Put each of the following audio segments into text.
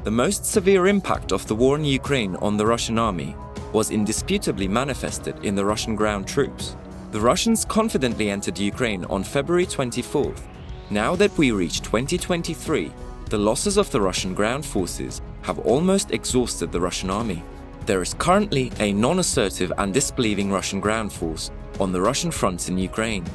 The most severe impact of the war in Ukraine on the Russian army was indisputably manifested in the Russian ground troops. The Russians confidently entered Ukraine on February 24th. Now that we reach 2023, the losses of the Russian ground forces have almost exhausted the Russian army. There is currently a non-assertive and disbelieving Russian ground force on the Russian front in Ukraine.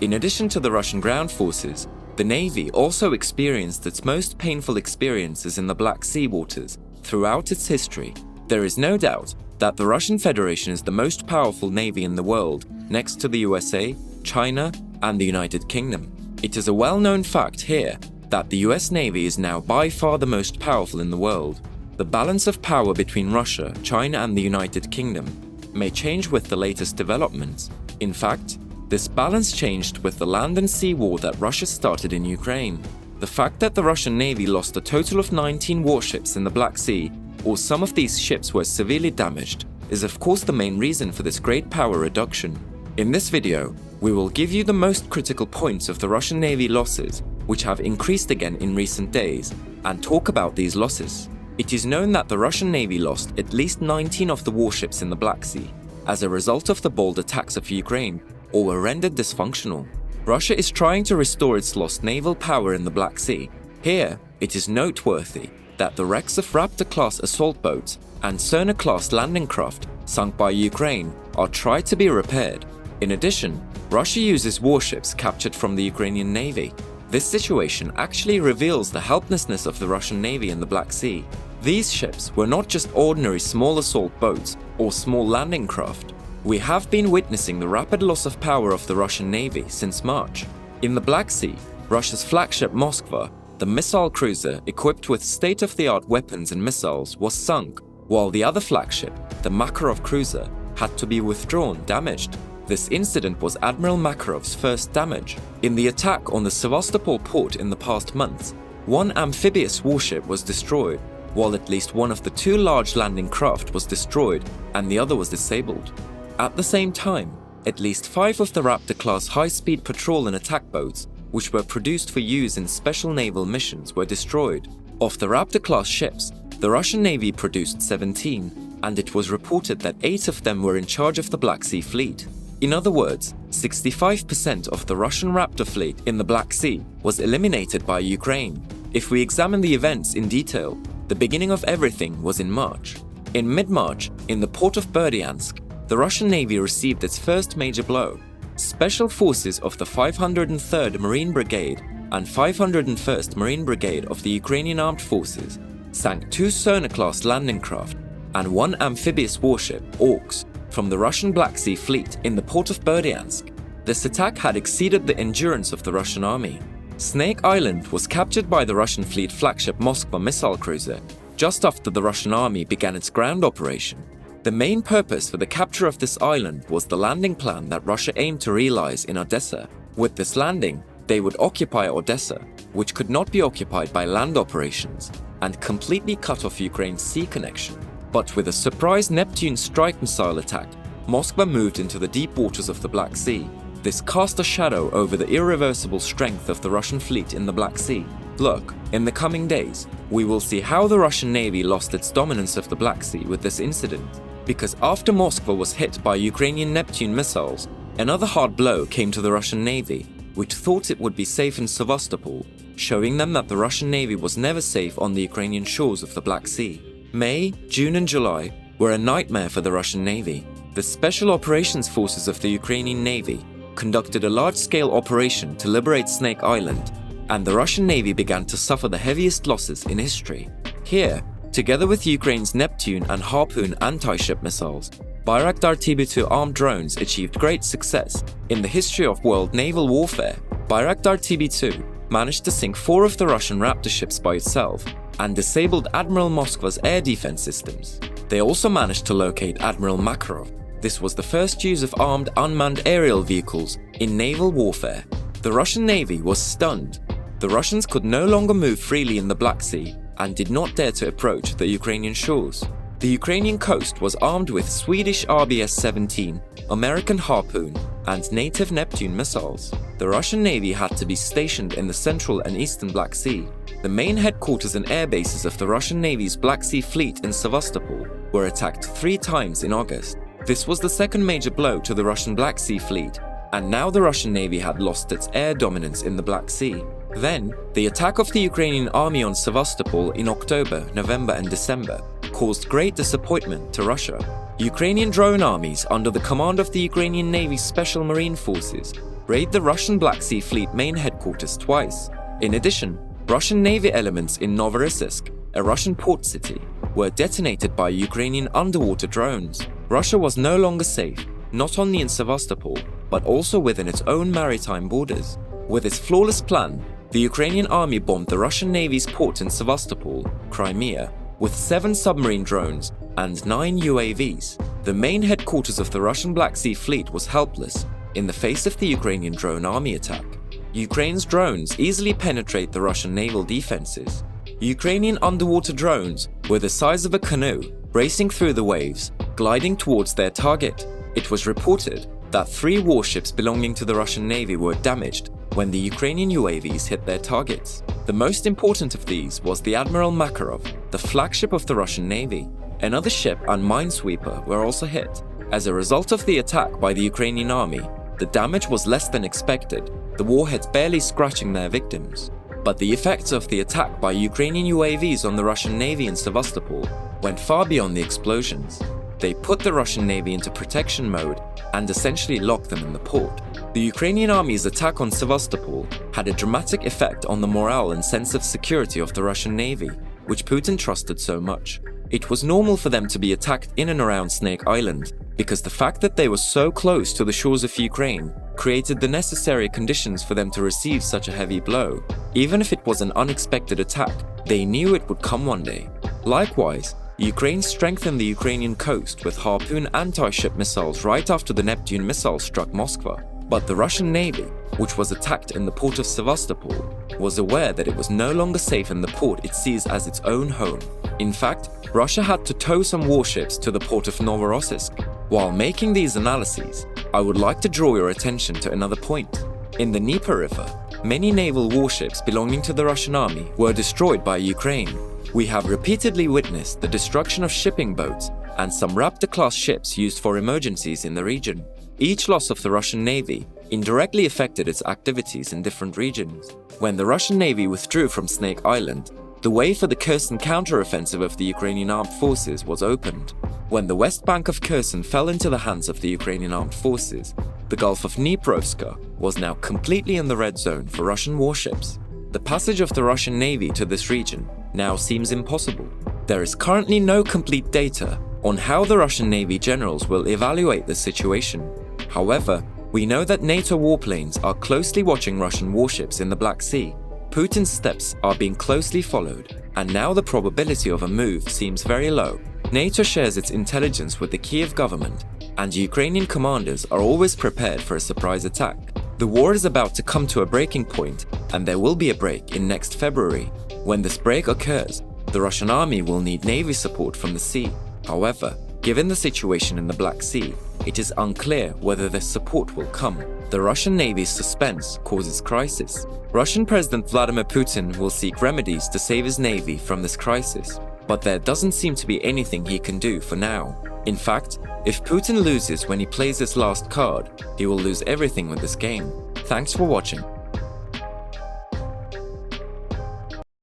In addition to the Russian ground forces, the Navy also experienced its most painful experiences in the Black Sea waters throughout its history. There is no doubt that the Russian Federation is the most powerful navy in the world, next to the USA, China, and the United Kingdom. It is a well-known fact here that the US Navy is now by far the most powerful in the world. The balance of power between Russia, China, and the United Kingdom may change with the latest developments. In fact, this balance changed with the land and sea war that Russia started in Ukraine. The fact that the Russian Navy lost a total of 19 warships in the Black Sea, or some of these ships were severely damaged, is of course the main reason for this great power reduction. In this video, we will give you the most critical points of the Russian Navy losses, which have increased again in recent days, and talk about these losses. It is known that the Russian Navy lost at least 19 of the warships in the Black Sea as a result of the bold attacks of Ukraine, or were rendered dysfunctional. Russia is trying to restore its lost naval power in the Black Sea. Here, it is noteworthy that the wrecks of Raptor-class assault boats and Cerner-class landing craft sunk by Ukraine are tried to be repaired. In addition, Russia uses warships captured from the Ukrainian Navy. This situation actually reveals the helplessness of the Russian Navy in the Black Sea. These ships were not just ordinary small assault boats or small landing craft. We have been witnessing the rapid loss of power of the Russian Navy since March. In the Black Sea, Russia's flagship Moskva, the missile cruiser equipped with state-of-the-art weapons and missiles, was sunk, while the other flagship, the Makarov cruiser, had to be withdrawn, damaged. This incident was Admiral Makarov's first damage. In the attack on the Sevastopol port in the past months, one amphibious warship was destroyed, while at least one of the two large landing craft was destroyed and the other was disabled. At the same time, at least 5 of the Raptor-class high-speed patrol and attack boats, which were produced for use in special naval missions, were destroyed. Of the Raptor-class ships, the Russian Navy produced 17, and it was reported that 8 of them were in charge of the Black Sea Fleet. In other words, 65% of the Russian Raptor fleet in the Black Sea was eliminated by Ukraine. If we examine the events in detail, the beginning of everything was in March. In mid-March, in the port of Berdyansk, the Russian Navy received its first major blow. Special forces of the 503rd Marine Brigade and 501st Marine Brigade of the Ukrainian Armed Forces sank 2 Cerner-class landing craft and 1 amphibious warship, Orks, from the Russian Black Sea Fleet in the port of Berdyansk. This attack had exceeded the endurance of the Russian army. Snake Island was captured by the Russian fleet flagship Moskva missile cruiser just after the Russian army began its ground operation. The main purpose for the capture of this island was the landing plan that Russia aimed to realize in Odessa. With this landing, they would occupy Odessa, which could not be occupied by land operations, and completely cut off Ukraine's sea connection. But with a surprise Neptune strike missile attack, Moskva moved into the deep waters of the Black Sea. This cast a shadow over the irreversible strength of the Russian fleet in the Black Sea. Look, in the coming days, we will see how the Russian Navy lost its dominance of the Black Sea with this incident. Because after Moskva was hit by Ukrainian Neptune missiles, another hard blow came to the Russian Navy, which thought it would be safe in Sevastopol, showing them that the Russian Navy was never safe on the Ukrainian shores of the Black Sea. May, June and July were a nightmare for the Russian Navy. The Special Operations Forces of the Ukrainian Navy conducted a large-scale operation to liberate Snake Island, and the Russian Navy began to suffer the heaviest losses in history. Here, together with Ukraine's Neptune and Harpoon anti-ship missiles, Bayraktar TB2 armed drones achieved great success. In the history of world naval warfare, Bayraktar TB2 managed to sink 4 of the Russian Raptor ships by itself and disabled Admiral Moskva's air defense systems. They also managed to locate Admiral Makarov. This was the first use of armed unmanned aerial vehicles in naval warfare. The Russian Navy was stunned. The Russians could no longer move freely in the Black Sea and did not dare to approach the Ukrainian shores. The Ukrainian coast was armed with Swedish RBS-17, American Harpoon, and native Neptune missiles. The Russian Navy had to be stationed in the central and eastern Black Sea. The main headquarters and air bases of the Russian Navy's Black Sea Fleet in Sevastopol were attacked 3 times in August. This was the second major blow to the Russian Black Sea Fleet, and now the Russian Navy had lost its air dominance in the Black Sea. Then, the attack of the Ukrainian army on Sevastopol in October, November and December caused great disappointment to Russia. Ukrainian drone armies under the command of the Ukrainian Navy's Special Marine Forces raided the Russian Black Sea Fleet main headquarters twice. In addition, Russian Navy elements in Novorossiysk, a Russian port city, were detonated by Ukrainian underwater drones. Russia was no longer safe, not only in Sevastopol, but also within its own maritime borders. With its flawless plan, the Ukrainian army bombed the Russian Navy's port in Sevastopol, Crimea, with 7 submarine drones and 9 UAVs. The main headquarters of the Russian Black Sea Fleet was helpless in the face of the Ukrainian drone army attack. Ukraine's drones easily penetrate the Russian naval defenses. Ukrainian underwater drones were the size of a canoe, racing through the waves, gliding towards their target. It was reported that 3 warships belonging to the Russian Navy were damaged when the Ukrainian UAVs hit their targets. The most important of these was the Admiral Makarov, the flagship of the Russian Navy. Another ship and minesweeper were also hit. As a result of the attack by the Ukrainian army, the damage was less than expected, the warheads barely scratching their victims. But the effects of the attack by Ukrainian UAVs on the Russian Navy in Sevastopol went far beyond the explosions. They put the Russian Navy into protection mode and essentially locked them in the port. The Ukrainian army's attack on Sevastopol had a dramatic effect on the morale and sense of security of the Russian Navy, which Putin trusted so much. It was normal for them to be attacked in and around Snake Island, because the fact that they were so close to the shores of Ukraine created the necessary conditions for them to receive such a heavy blow. Even if it was an unexpected attack, they knew it would come one day. Likewise, Ukraine strengthened the Ukrainian coast with Harpoon anti-ship missiles right after the Neptune missile struck Moscow. But the Russian Navy, which was attacked in the port of Sevastopol, was aware that it was no longer safe in the port it sees as its own home. In fact, Russia had to tow some warships to the port of Novorossiysk. While making these analyses, I would like to draw your attention to another point. In the Dnieper River, many naval warships belonging to the Russian army were destroyed by Ukraine. We have repeatedly witnessed the destruction of shipping boats and some Raptor-class ships used for emergencies in the region. Each loss of the Russian Navy indirectly affected its activities in different regions. When the Russian Navy withdrew from Snake Island, the way for the Kherson counteroffensive of the Ukrainian armed forces was opened. When the west bank of Kherson fell into the hands of the Ukrainian armed forces, the Gulf of Dniprovska was now completely in the red zone for Russian warships. The passage of the Russian Navy to this region now seems impossible. There is currently no complete data on how the Russian Navy generals will evaluate the situation. However, we know that NATO warplanes are closely watching Russian warships in the Black Sea. Putin's steps are being closely followed, and now the probability of a move seems very low. NATO shares its intelligence with the Kiev government, and Ukrainian commanders are always prepared for a surprise attack. The war is about to come to a breaking point, and there will be a break in next February. When this break occurs, the Russian army will need navy support from the sea. However, given the situation in the Black Sea, it is unclear whether this support will come. The Russian Navy's suspense causes crisis. Russian President Vladimir Putin will seek remedies to save his navy from this crisis, but there doesn't seem to be anything he can do for now. In fact, if Putin loses when he plays his last card, he will lose everything with this game. Thanks for watching.